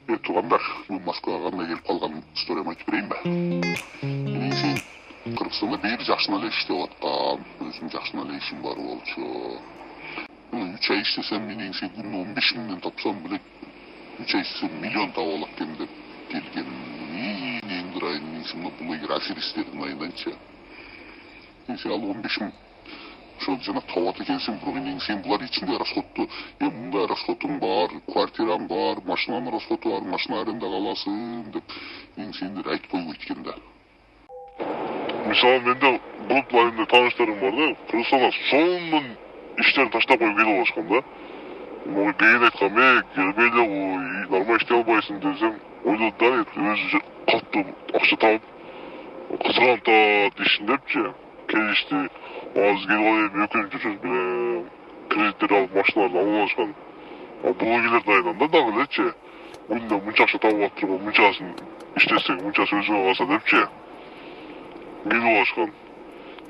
Туугандар, мен Москвага кандай келип калган историямды айтып берейинби? Мен сен Кыргызстанда бир жакшына эле иштеп аткам, өзүм жакшына эле ишим бар болчу. 3 ай иштесем менен сен күнүнө 15 миңден тапсам билет, 3 ай иштесем миллион таап алат экен деп келген. Эң дырайын мен сен блогер аферисттердин айынданчы. Сен ал 15 миң ошол жана табат экенсиң, бирок менен сен булар ичинде расходту, мындай расходуң бар, квартираң бар, машинанын расходу бар, машина арендага аласың деп мен сендер айтып койбойт экен да. Мисалы менде булут айында тааныштарым бар да, Кыргызстанда сонун иштерин таштап коюп кетип алышкан да. Мага кийин айткан, келбей эле кой, нормально иштей албайсың десем, ойлоду да, өзү катты акча таап, кызгантат ишин депчи. Келишти, азыр келип алайын, өкүнүп жүрүшөбүз, кредиттер алып, машиналарды алып алышкан. Блогерлердин айынан да дагы элечи, күнүнө мынча акча таап атып, мынчасын иштесең, мынчасы өзүңө калса депчи. Келип алышкан.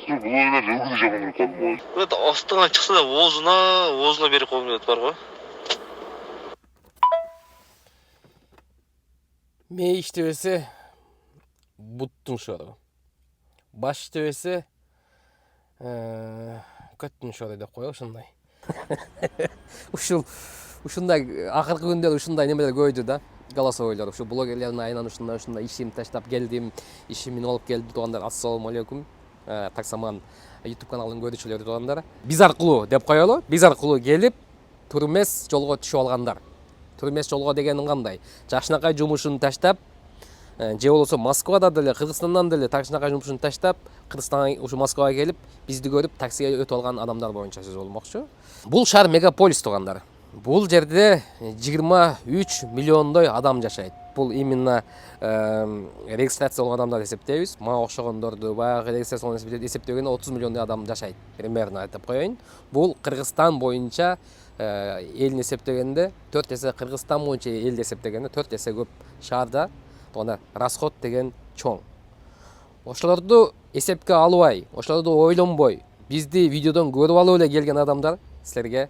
Блогерлер өкүнүп жаман көрүп калдым. Вот астыңан чыкса да оозуна берип коюм деп бар го. Мээ иштебесе буттун шору. Баш иштебесе көттүн шору деп коелу ушундай. Ушундай акыркы күндөр ушундай немелер көбөйдү да. Голосовойлор, ушу блогерлердин айынан ушундай ишим таштап келдим, ишимин алып келди туугандар. Ассалому алейкум. Таксаман YouTube каналын көрүүчүлөрү туугандар. Биз аркылуу деп коелу. Биз аркылуу келип, турмес жолго түшүп алгандар. Турмес жолго дегени кандай? Жакшынакай жумушун таштап, же болбосо Москвада деле, Кыргызстандан деле жакшынакай жумушун таштап, Кыргызстанга ушу Москвага келип, бизди көрүп таксиге өтүп алган адамдар боюнча сөз болмокчу. Бул шаар мегаполис туугандар. Бул жерде 23 миллиондой адам жашайт. Бул именно регистрация болгон адамдар эсептейбиз. Мага окшогондорду баягы регистрация болгон эсептегенде 30 миллиондой адам жашайт. Примерно айтып коеюн. Бул Кыргызстан боюнча элин эсептегенде 4 эсе, Кыргызстан боюнча элди эсептегенде 4 эсе көп шаарда тоона расход деген чоң. Ошолорду эсепке албай, ошолорду ойлонбой, бизди видеодон көрүп алып эле келген адамдар силерге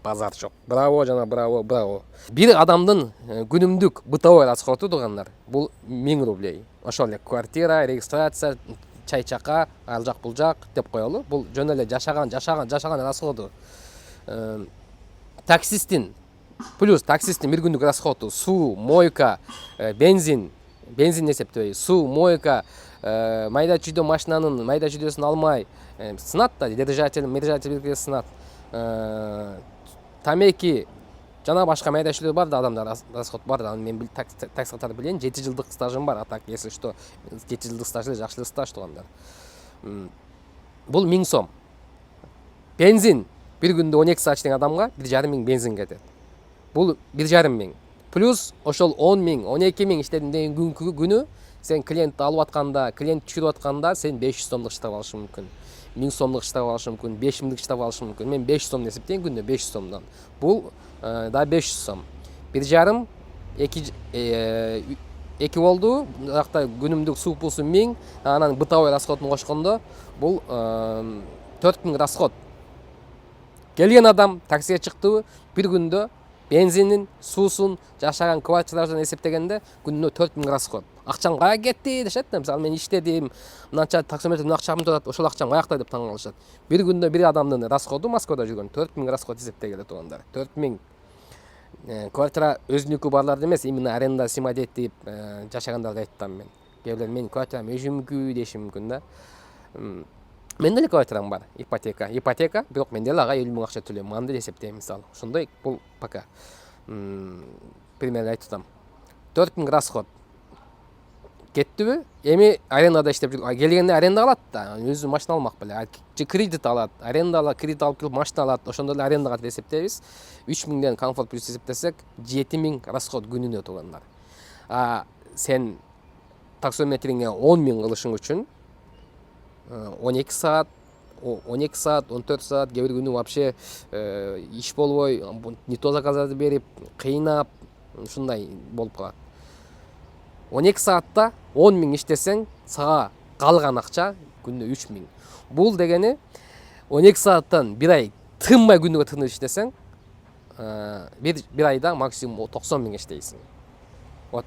базар жок. Браво жана браво, браво. Бир адамдын күнүмдүк бытовой расходу туугандар, бул 1000 рублей. Ошол эле квартира, регистрация, чай-чака, ал жак бул жак деп коелу. Бул жөн эле жашаган расходу. Таксистин плюс таксистин бир күндүк расходу, суу, мойка, бензин эсептебей, суу, мойка, майда чүйдө машинанын майда чүйдөсүн алмай, сынат да, держатель сынат. Тамеки жана башка майда чүйдөр бар да, адамдар расход бар да. Мен такси катары билем, 7 жылдык стажым бар. А так, если что, 7 жылдык стаж эле жакшы эле стаж туугандар. Бул 1000 сом. Бензин бир күндө 12 саат иштеген адамга 1,5 миң бензин кетет. Бул 1,5 миң. Плюс ошол 10 миң, 12 миң иштедим деген күнү сен клиентти алып атканда, клиент түшүрүп атканда сен 500 сомдук иштеп алышың мүмкүн. 1000 сомдук иштеп алышың мүмкүн, 5 миңдик иштеп алышың мүмкүн. Мен 500 сом эсептейм күнүнө 500 сомдон. Бул да 500 сом. 1,5 2 болду. Биракта күнүмдүк суу пулсу 1000, анан бытовой расходун кошкондо бул 4000 расход. Келген адам таксиге чыктыбы, бир күндө бензинин, суусун, жашаган квартираларын эсептегенде күнүнө 4000 расход. Акчаң каяка кетти дешет да. Мисалы мен иштедим, мынанча таксометрден акчам турат, ошол акчам каякта деп таң калышат. Бир күндө бир адамдын расходу Москвада жүргөн 4000 расход эсептегиле туугандар. 4000 квартира өзүнүкү барларды эмес, именно аренда снимать этип жашагандарды айттым мен. Кээ мен квартирам өзүмдүкү дешим мүмкүн да. Мен деле квартирам бар, ипотека, бирок мен деле ага 50 миң акча төлөйм. Мындай эсептейм мисалы. Ошондой бул пока. Примерно айтып атам. 4000 расход кеттиби? Эми арендада иштеп жүр. Келгенде аренда алат да, өзү машина алмак беле. Же кредит алат, аренда алат, кредит алып келип машина алат. Ошондо эле арендага эсептейбиз. 3000ден комфорт плюс эсептесек, 7000 расход күнүнө туугандар. Сен таксометриңе 10 миң кылышың үчүн 12 саат, 14 саат, кээ бир күнү вообще иш болбой, не то заказды берип, кыйнап, ушундай болуп калат. 12 саатта 10 миң иштесең, сага калган акча күнүнө 3 миң. Бул дегени 12 сааттан бир ай тынбай күнүгө тынып иштесең, бир айда максимум 90 миң иштейсиң. Вот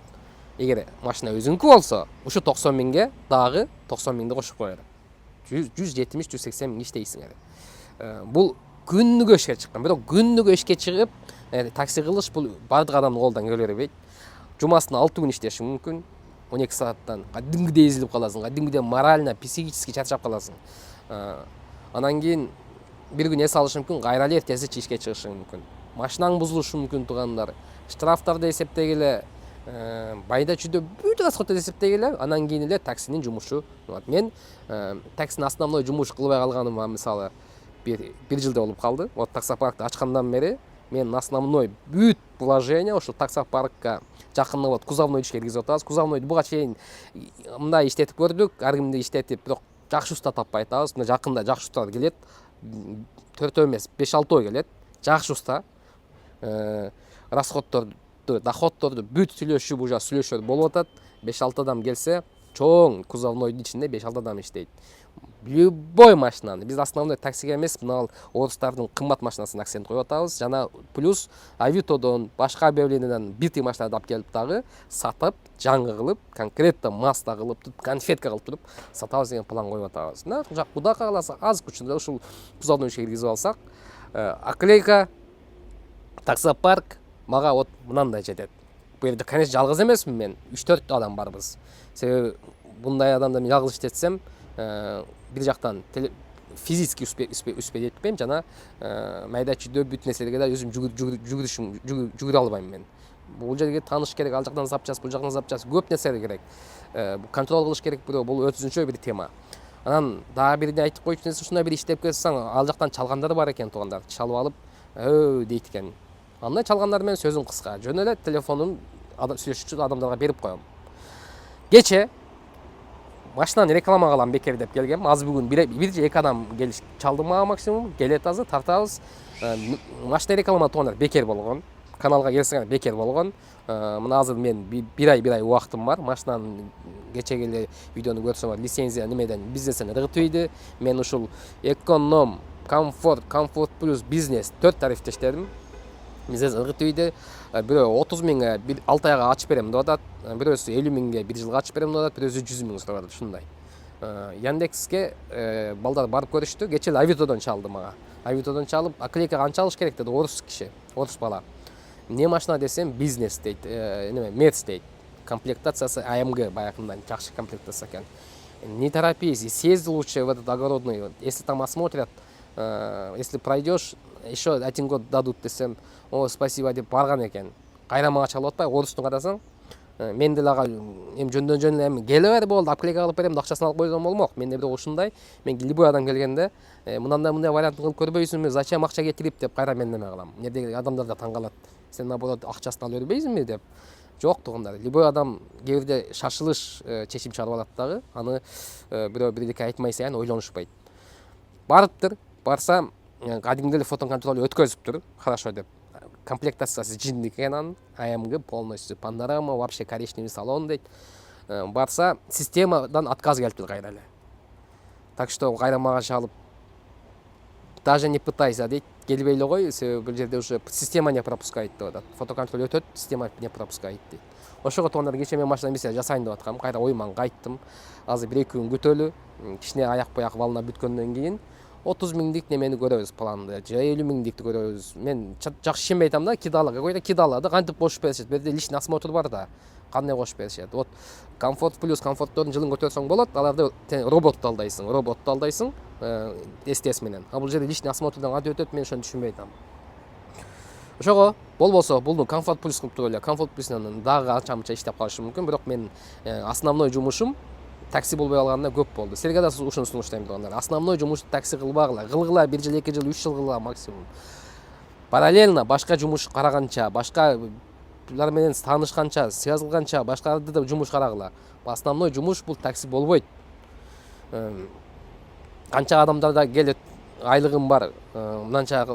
эгер машина өзүңкү болсо ушу 90 миңге дагы 90 миңди кошуп коет. 170-180 миң иштейсиң эле. Бул күнүгө ишке чыккан. Бирок күнүгө ишке чыгып такси кылыш бул бардык адамдын колунан келе бербейт. Жумасына 6 күн иштешиң мүмкүн. 12 сааттан кадимгидей эзилип каласың, кадимгидей морально, психически чарчап каласың. Анан кийин бир күн эс алышы мүмкүн, кайра эле эртеси ишке чыгышың мүмкүн. Машинаң бузулушу мүмкүн туугандар. Штрафтарды эсептегиле, байда чүйдө бүт расходду эсептегиле, анан кийин эле таксинин жумушу. Мен таксинин основной жумуш кылбай калганыма мисалы бир жылда болуп калды. Вот таксопаркты ачкандан бери мен основной бүт вложение ошо таксопаркка жакын вот кузовной ишке киргизип атабыз. Кузовнойду буга чейин мындай иштетип көрдүк, ар кимди иштетип, бирок жакшы уста таппай атабыз. Мына жакында жакшы усталар келет. 4 эмес, 5-6 келет. Жакшы уста. Расходдорду, доходдорду бүт сүйлөшүп уже сүйлөшөр болуп атат. 5-6 адам келсе, чоң кузовнойдун ичинде 5-6 адам иштейт. Любой машинаны биз основной таксиге эмес, мына орустардын кымбат машинасына акцент коюп атабыз. Жана плюс Авитодон, башка объявленияден бир тиң машинаны алып келип дагы сатып, жаңы кылып, конкретно маста кылып, конфетка кылып туруп сатабыз деген план коюп атабыз. Жак Кудай кааласа аз күчүндө ушул кузовной ишке киргизип алсак, оклейка, таксопарк мага вот мынандай жетет. Бу жерде конечно жалгыз эмесмин мен, 3-4 адам барбыз. Себеби мындай адамды мен жалгыз иштетсем, бир жактан физически успеть этпейм жана майда чүйдө бүт нерселерге да өзүм жүгүрө албайм мен. Бул жерге тааныш керек, ал жактан запчас, бул жактан запчас, көп нерсе керек. Контроль кылыш керек, бирок бул өзүнчө бир тема. Анан дагы бирди айтып коючу нерсе, ушундай бир иштеп келсең, ал жактан чалгандар бар экен туугандар. Чалып алып, дейт экен. Андай чалгандар менен сөзүм кыска. Жөн эле телефонун сүйлөшүүчү адамдарга берип коем. Кече машинаны реклама кылам бекер деп келгем. Аз бүгүн бир же эки адам келиш чалды мага максимум. Келет азыр тартабыз. Машина реклама туугандар бекер болгон. Каналга келсеңер бекер болгон. Мына азыр мен бир ай убактым бар. Машинанын кечеги эле видеону көрсөңөр, лицензия немеден бизнестен ыргытып. Мен ушул эконом, комфорт плюс бизнес 4 тарифте иштедим. Бизнес ыргытып. Бирөө 30 миңге 6 айга ачып берем деп атат. Бирөөсү 50 миңге 1 жылга ачып берем деп атат. Бирөөсү 100 миң сурап атат ушундай. Яндекске балдар барып көрүштү. Кече Авитодон чалды мага. Авитодон чалып, оклейка канча алыш керек деди орус киши, орус бала. Не машина десем бизнес дейт, неме Мерс дейт. Комплектациясы AMG баягындан жакшы комплектация экен. Не торопись, съезди лучше в этот огородный. Если там осмотрят, если пройдешь, еще 1 год дадут десем, о, спасибо деп барган экен. Кайра мага чалып атпай, орустун карасаң, мен деле ага жөндөн эле келе бер болду, оклейка алып берем, акчасын алып койгон болмок. Менде бирок ушундай, мен любой адам келгенде, мындай вариантын кылып көрбөйсүңбү, зачем акча кетирип деп кайра мен неме кылам. Эмне адамдар да таң калат. Сен наоборот акчасын алып бербейсиңби деп. Жок туугандар. Любой адам кээ бирде шашылыш чечим чыгарып алат дагы. Аны бирөө бирдеке айтмай сайын ойлонушпайт. Барыптыр, барса кадимгидей эле фотоконтроль өткөзүптүр, хорошо деп. Комплектациясы жиндик экен анын, AMG полностью панорама, вообще коричневый салон дейт. Барса системадан отказ келиптир кайра эле. Так что кайра мага чалып, даже не пытайся дейт, келбей эле кой, себеби бул жерде уже система не пропускает деп атат. Фотоконтроль өтөт, система не пропускает дейт. Ошого туугандар кече мен машина миссия жасайын деп аткам, кайра ойман кайттым. Азыр 1-2 күн күтөлү, кичине аяк-бояк валына бүткөндөн кийин 30 миңдик немени көрөбүз планды, же 50 миңдикти көрөбүз. Мен жакшы ишенбей атам да, кидала, какой-то кидалады, кантип кошуп беришет. Бу жерде личный осмотр бар да, кандай кошуп беришет. Вот комфорт плюс комфорттордун жылын көтөрсөң болот, аларды роботту алдайсың, СТС менен. А бул жерде личный осмотрдан кантип өтөт, мен ошону түшүнбөй атам. Ошого болбосо булду комфорт плюс кылып туруп эле, комфорт плюснан дагы анча-мынча иштеп калышым мүмкүн, бирок мен основной жумушум такси болбой калганына көп болду. Силерге да ушуну сунуштайм туугандар. Основной жумуш такси кылбагыла. Кылгыла 1 жыл, 2 жыл, 3 жыл кылгыла максимум. Параллельно башка жумуш караганча, башкалар менен таанышканча, связылганча, башкаларды да жумуш карагыла. Основной жумуш бул такси болбойт. Канча адамдар да келет, айлыгым бар, мынанча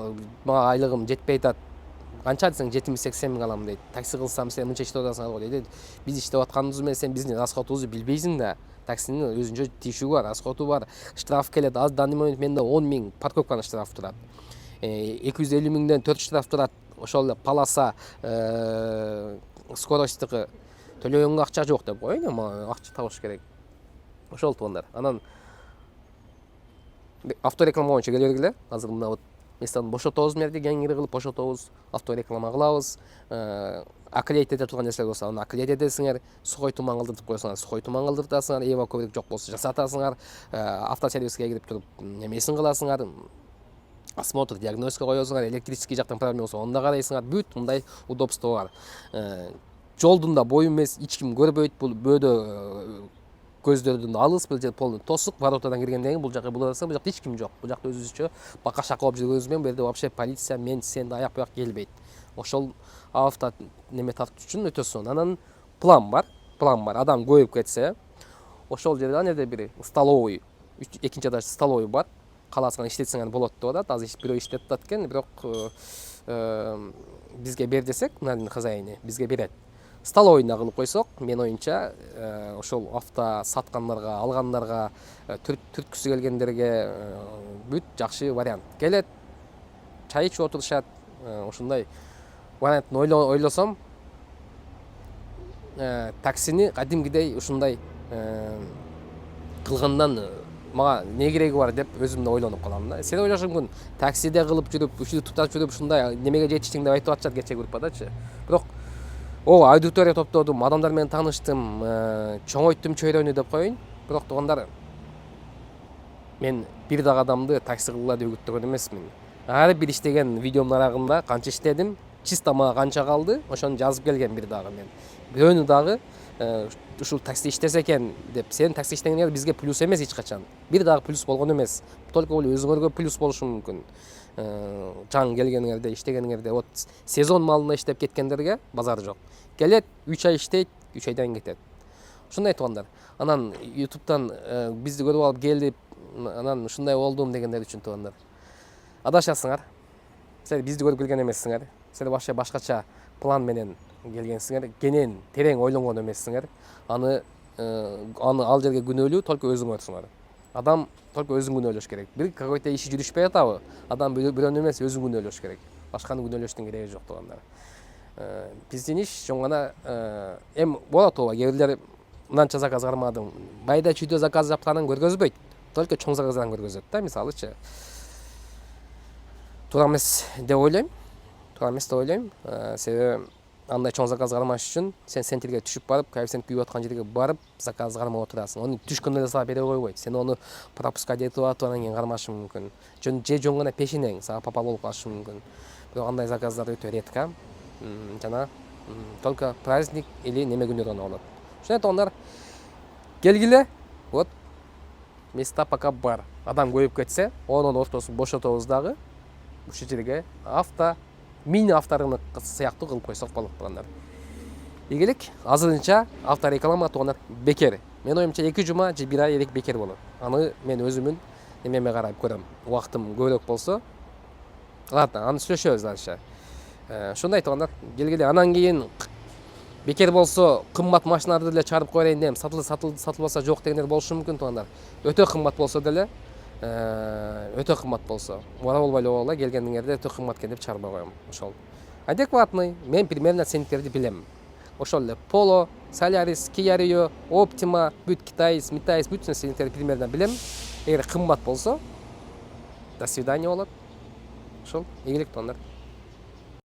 мага айлыгым жетпей атат. Канча десең 70-80 миң алам дейт. Такси кылсам сен мынча иштеп атасың дейт. Биз иштеп атканыбыз менен сен биздин расходубузду билбейсиң да. Таксинин өзүнчө тиешеги бар, расходу бар. Штраф келет. Аз данный момент менде 10 миң парковканын штраф турат. 250 миңден 4 штраф турат. Ошол эле полоса скоросттугу төлөгөнгө акча жок деп коеюн, эми акча табыш керек. Ошол туугандар. Анан автореклама боюнча келе бергиле. Азыр мына вот местаны бошотобуз, мерди кеңири кылып бошотобуз, автореклама кылабыз. Аклейт эте турган нерселер болсо, аны аклейт этесиңер, сухой туман кылдыртып койсоңар, сухой туман кылдыртасыңар, эва көбүрөөк жок болсо жасатасыңар, автосервиске кирип туруп немесин кыласыңар, осмотр, диагностика коесуңар, электрический жактан проблема болсо аны да карайсыңар, бүт мындай удобство бар. Жолдун да бою эмес, эч ким көрбөйт, бул бөөдө көздөрдүн да алыс, бул жер полный тосук, воротадан киргенден кийин бул жакка буласаң, бул жакта эч ким жок. Бул жакта өзүбүзчө бака шака болуп жүргөнүбүз менен бу жерде вообще полиция, мен, сен аяк буяк келбейт. Ошол авто неме тартыш үчүн өтө сонун. Анан план бар. Адам көйүп кетсе, ошол жерде анеде бир столовый, экинчи этажда столовый бар. Каласаң иштетсең болот деп атат. Азыр бирөө иштетип атат экен, бирок бизге бер десек, мынанын хозяйыны бизге берет. Столовыйна кылып койсок, мен оюнча ошол авто саткандарга, алгандарга, түрткүсү келгендерге бүт жакшы вариант. Келет, чай ичип отурушат, ушундай вариантын ойлосом, таксини кадимкидей ушундай кылгандан мага не кереги бар деп өзүм да ойлонуп калам да. Сен ойлошуң мүмкүн, таксиде кылып жүрүп, ушуну тутап жүрүп ушундай немеге жетиштиң деп айтып атышат кече группадачы. Бирок аудитория топтодум, адамдар менен тааныштым, чоңойттум чөйрөнү деп коеюн. Бирок туугандар, мен бир дагы адамды такси кылгыла деп үгүттөгөн эмесмин. Ар бир иштеген видеомдун арагында канча иштедим, чисто мага канча калды, ошону жазып келген бир дагы мен. Бирөөнү дагы ушул такси иштесе экен деп, сен такси иштегенге бизге плюс эмес эч качан. Бир дагы плюс болгон эмес. Только бул өзүңөргө плюс болушу мүмкүн. Жаңы келгениңерде, иштегениңерде, вот сезон малында иштеп кеткендерге базар жок. Келет, 3 ай иштейт, 3 айдан кетет. Ушундай туугандар. Анан YouTube'дан бизди көрүп алып келип, анан ушундай болдум дегендер үчүн туугандар. Адашасыңар. Силер бизди көрүп келген эмессиңер. Силер вообще башкача план менен келгенсиңер. Кенен терең ойлонгон эмессиңер. Аны ал жерге күнөөлүү только өзүңөрсүңөр. Адам только өзүн күнөөлөш керек. Бир какой-то иши жүрүшпөй атабы? Адам бирөөнү эмес, өзүн күнөөлөш керек. Башканы күнөөлөштүн кереги жок туугандар. Биздин иш чоң гана эми болот ооба, кээ бирлер мынанча заказ кармадым. Байда чүйдө заказ жапканын көргөзбөйт. Только чоң заказдан көргөзөт да, мисалычы. Туура эмес деп ойлойм. Себеби андай чоң заказ кармаш үчүн сен центрге түшүп барып, коэффициент күйүп аткан жерге барып заказ кармап отурасың. Аны түшкөндө да сага бере койбойт. Сен аны пропускать этип атып, анан кийин кармашың мүмкүн. Жөн гана пешинең сага попал болуп калышы мүмкүн. Бирок андай заказдар өтө редко. Жана только праздник или неме күндөр гана болот. Ошондой туугандар, келгиле. Вот места пока бар. Адам көйүп кетсе, онун ортосун бошотобуз дагы. Ушул жерге мини авторынок сыяктуу кылып койсок болот туугандар. Ийгилик, азырынча автореклама туугандар бекер. Мен оюмча 2 жума же 1 ай элек бекер болот. Аны мен өзүмүн немеме карап көрөм. Убактым көбүрөөк болсо, ладно, аны сүйлөшөбүз дальше. Ушундай туугандар, келгиле. Анан кийин бекер болсо, кымбат машиналарды деле чыгарып коерейин дем, сатылбаса жок дегендер болушу мүмкүн туугандар. Өтө кымбат болсо деле, мора болбой эле боло, келгениңерде өтө кымбат экен деп чыгарбай коем. Ошол адекватный, мен примерно ценниктерди билем. Ошол эле Polo, Solaris, Kia Rio, Optima, бүт Китайс, бүт ценниктерди примерно билем. Эгер кымбат болсо, до свидания болот. Ошол, ийгилик туугандар.